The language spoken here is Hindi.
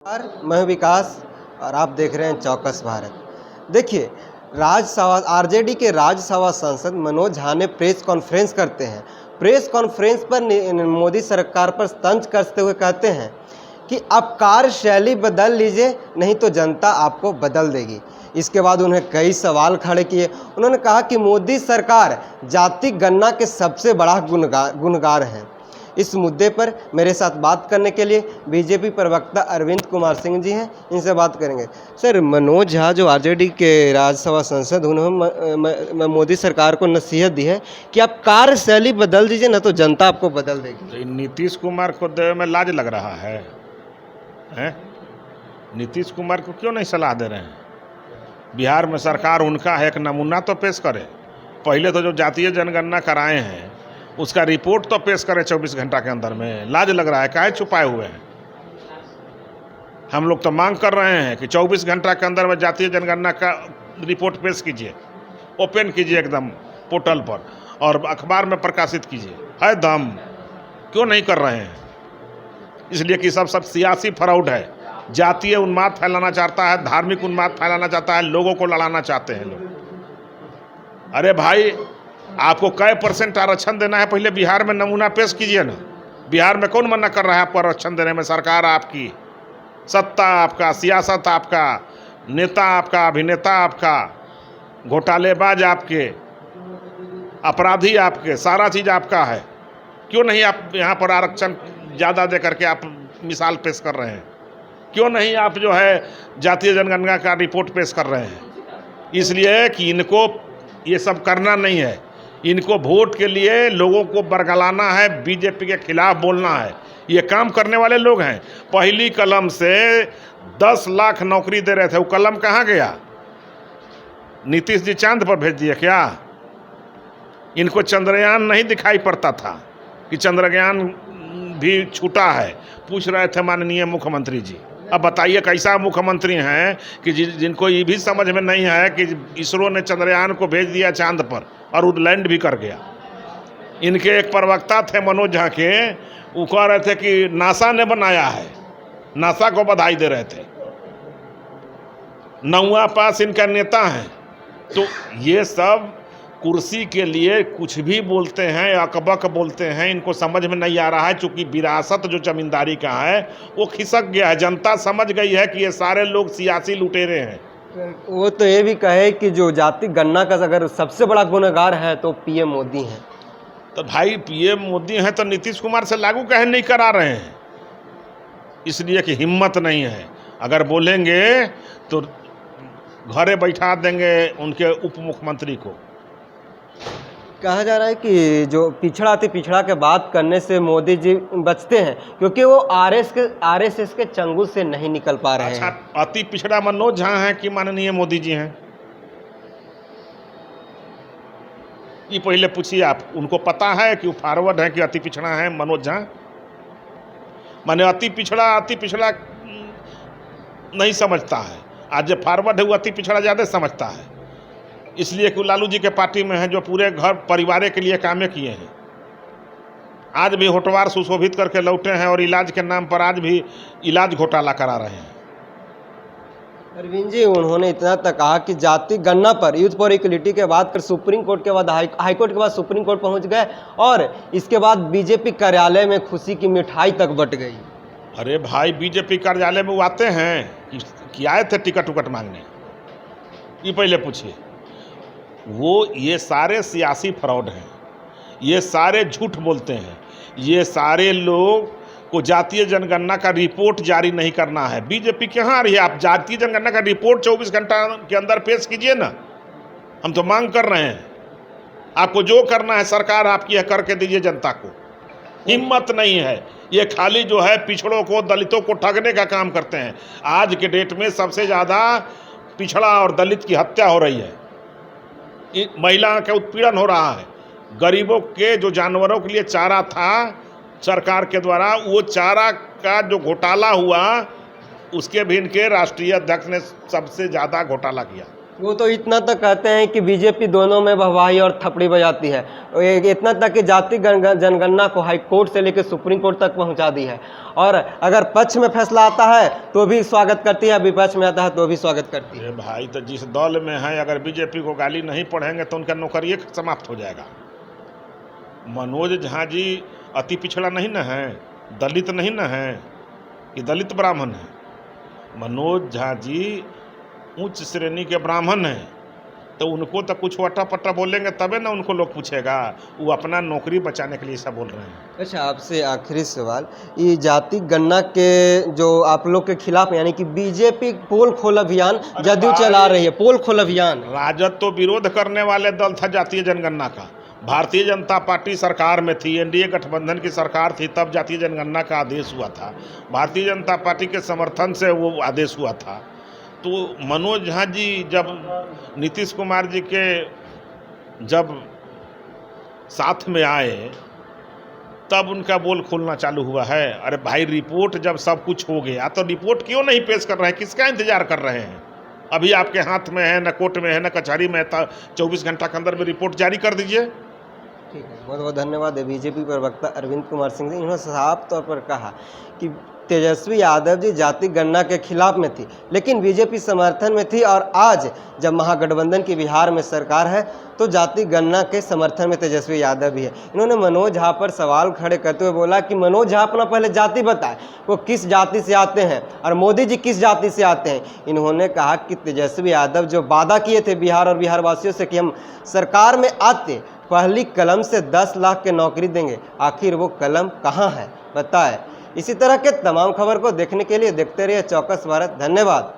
नमस्कार, मैं विकास और आप देख रहे हैं चौकस भारत। देखिए, राज्यसभा आरजेडी के राज्यसभा सांसद मनोज झा ने प्रेस कॉन्फ्रेंस करते हैं। प्रेस कॉन्फ्रेंस पर मोदी सरकार पर तंज कसते हुए कहते हैं कि आप कार्यशैली बदल लीजिए, नहीं तो जनता आपको बदल देगी। इसके बाद उन्हें कई सवाल खड़े किए। उन्होंने कहा कि मोदी सरकार जाति गणना के सबसे बड़ा गुनगार हैं। इस मुद्दे पर मेरे साथ बात करने के लिए बीजेपी प्रवक्ता अरविंद कुमार सिंह जी हैं, इनसे बात करेंगे। सर, मनोज झा जो आरजेडी के राज्यसभा सांसद, उन्होंने मोदी सरकार को नसीहत दी है कि आप कार्यशैली बदल दीजिए, ना तो जनता आपको बदल देगी। नीतीश कुमार को देवे में लाज लग रहा है, हैं? नीतीश कुमार को क्यों नहीं सलाह दे रहे हैं? बिहार में सरकार उनका है, एक नमूना तो पेश करे। पहले तो जो जातीय जनगणना कराए हैं उसका रिपोर्ट तो पेश करें 24 घंटा के अंदर में। लाज लग रहा है, काहे छुपाए हुए हैं? हम लोग तो मांग कर रहे हैं कि 24 घंटा के अंदर में जातीय जनगणना का रिपोर्ट पेश कीजिए, ओपन कीजिए एकदम पोर्टल पर और अखबार में प्रकाशित कीजिए। है दम, क्यों नहीं कर रहे हैं? इसलिए कि सब सियासी फ्रॉड है। जातीय उन्माद फैलाना चाहता है, धार्मिक उन्माद फैलाना चाहता है, लोगों को लड़ाना चाहते हैं लोग। अरे भाई, आपको कै % आरक्षण देना है, पहले बिहार में नमूना पेश कीजिए ना। बिहार में कौन मना कर रहा है आपको आरक्षण देने में? सरकार आपकी, सत्ता आपका, सियासत आपका, नेता आपका, अभिनेता आपका, घोटालेबाज आपके, अपराधी आपके, सारा चीज़ आपका है। क्यों नहीं आप यहाँ पर आरक्षण ज़्यादा दे करके आप मिसाल पेश कर रहे हैं? क्यों नहीं आप जो है जातीय जनगणना का रिपोर्ट पेश कर रहे हैं? इसलिए कि इनको ये सब करना नहीं है। इनको वोट के लिए लोगों को बरगलाना है, बीजेपी के खिलाफ बोलना है। ये काम करने वाले लोग हैं। पहली कलम से 10 लाख नौकरी दे रहे थे, वो कलम कहाँ गया? नीतीश जी चांद पर भेज दिए क्या? इनको चंद्रयान नहीं दिखाई पड़ता था कि चंद्रयान भी छूटा है? पूछ रहे थे माननीय मुख्यमंत्री जी। अब बताइए कैसा मुख्यमंत्री हैं कि जिनको ये भी समझ में नहीं है कि इसरो ने चंद्रयान को भेज दिया चांद पर और वो लैंड भी कर गया। इनके एक प्रवक्ता थे मनोज झा के, वो कह रहे थे कि नासा ने बनाया है, नासा को बधाई दे रहे थे। 9वां पास इनका नेता है। तो ये सब कुर्सी के लिए कुछ भी बोलते हैं, अकबक बोलते हैं। इनको समझ में नहीं आ रहा है, चूंकि विरासत जो जमींदारी का है वो खिसक गया है। जनता समझ गई है कि ये सारे लोग सियासी लुटेरे हैं। वो तो ये भी कहे कि जो जाति गणना का अगर सबसे बड़ा गुनहगार है तो पीएम मोदी हैं। तो भाई, पीएम मोदी हैं तो नीतीश कुमार से लागू कहे नहीं करा रहे हैं? इसलिए कि हिम्मत नहीं है। अगर बोलेंगे तो घरे बैठा देंगे उनके उप मुख्यमंत्री को। कहा जा रहा है कि जो पिछड़ा अति पिछड़ा के बात करने से मोदी जी बचते हैं, क्योंकि वो आरएसएस के चंगुल से नहीं निकल पा रहे हैं। अच्छा, अति पिछड़ा मनोज झा हैं कि माननीय मोदी जी हैं? ये पहले पूछिए आप। उनको पता है कि वो फॉरवर्ड है कि अति पिछड़ा है मनोज झा? माने अति पिछड़ा नहीं समझता है। आज जो फॉरवर्ड है वो अति पिछड़ा ज़्यादा समझता है। इसलिए कि लालू जी के पार्टी में है, जो पूरे घर परिवार के लिए कामें किए हैं। आज भी होटवार सुशोभित करके लौटे हैं और इलाज के नाम पर आज भी इलाज घोटाला करा रहे हैं। अरविंद जी, उन्होंने इतना तक कहा कि जाति गणना पर, यूथ फॉर इक्वलिटी के बाद फिर सुप्रीम कोर्ट के बाद हाईकोर्ट के बाद सुप्रीम कोर्ट पहुंच गए और इसके बाद बीजेपी कार्यालय में खुशी की मिठाई तक बट गई। अरे भाई, बीजेपी कार्यालय में वो आते हैं कि आए थे टिकट मांगने? ये पहले पूछिए। ये सारे सियासी फ्रॉड हैं, ये सारे झूठ बोलते हैं। ये सारे लोग को जातीय जनगणना का रिपोर्ट जारी नहीं करना है। बीजेपी कहाँ आ रही है? आप जातीय जनगणना का रिपोर्ट 24 घंटा के अंदर पेश कीजिए ना। हम तो मांग कर रहे हैं। आपको जो करना है, सरकार आपकी है, करके दीजिए जनता को। हिम्मत नहीं है। ये खाली जो है पिछड़ों को, दलितों को ठगने का काम करते हैं। आज के डेट में सबसे ज़्यादा पिछड़ा और दलित की हत्या हो रही है, महिला का उत्पीड़न हो रहा है। गरीबों के जो जानवरों के लिए चारा था सरकार के द्वारा, वो चारा का जो घोटाला हुआ, उसके भी इनके राष्ट्रीय अध्यक्ष ने सबसे ज़्यादा घोटाला किया। वो तो इतना तक कहते हैं कि बीजेपी दोनों में वाहवाही और थपड़ी बजाती है। इतना तक कि जाति जनगणना को हाई कोर्ट से लेकर सुप्रीम कोर्ट तक पहुंचा दी है, और अगर पक्ष में फैसला आता है तो भी स्वागत करती है, विपक्ष में आता है तो भी स्वागत करती है। ये भाई तो जिस दल में है, अगर बीजेपी को गाली नहीं पढ़ेंगे तो उनका नौकरी समाप्त हो जाएगा। मनोज झा जी अति पिछड़ा नहीं न है, दलित नहीं न है कि दलित ब्राह्मण है। मनोज झा जी उच्च श्रेणी के ब्राह्मण हैं, तो उनको तो कुछ वटा पट्टा बोलेंगे तबे ना उनको लोग पूछेगा। वो अपना नौकरी बचाने के लिए ऐसा बोल रहे हैं। अच्छा, आपसे आखिरी सवाल, ये जाति गणना के जो आप लोग के खिलाफ, यानी कि बीजेपी पोल खोल अभियान जदयू चला रही है, पोल खोल अभियान, राजद तो विरोध करने वाले दल था जातीय जनगणना का। भारतीय जनता पार्टी सरकार में थी, एनडीए गठबंधन की सरकार थी, तब जातीय जनगणना का आदेश हुआ था। भारतीय जनता पार्टी के समर्थन से वो आदेश हुआ था। तो मनोज झा जी जब नीतीश कुमार जी के जब साथ में आए तब उनका बोल खोलना चालू हुआ है। अरे भाई, रिपोर्ट जब सब कुछ हो गया तो रिपोर्ट क्यों नहीं पेश कर रहे हैं? किसका इंतजार कर रहे हैं? अभी आपके हाथ में है, न कोर्ट में है, न कचहरी में, 24 घंटा के अंदर में रिपोर्ट जारी कर दीजिए। ठीक है, बहुत बहुत धन्यवाद। बीजेपी प्रवक्ता अरविंद कुमार सिंह जी, इन्होंने साफ तौर पर कहा कि तेजस्वी यादव जी जाति गणना के खिलाफ में थी, लेकिन बीजेपी समर्थन में थी, और आज जब महागठबंधन की बिहार में सरकार है तो जाति गणना के समर्थन में तेजस्वी यादव भी है। इन्होंने मनोज झा पर सवाल खड़े करते हुए बोला कि मनोज झा अपना पहले जाति बताए, वो किस जाति से आते हैं और मोदी जी किस जाति से आते हैं। इन्होंने कहा कि तेजस्वी यादव जो वादा किए थे बिहार और बिहार वासियों से कि हम सरकार में आते पहली कलम से 10 लाख के नौकरी देंगे, आखिर वो कलम कहाँ है बताए। इसी तरह के तमाम खबर को देखने के लिए देखते रहिए चौकस भारत। धन्यवाद।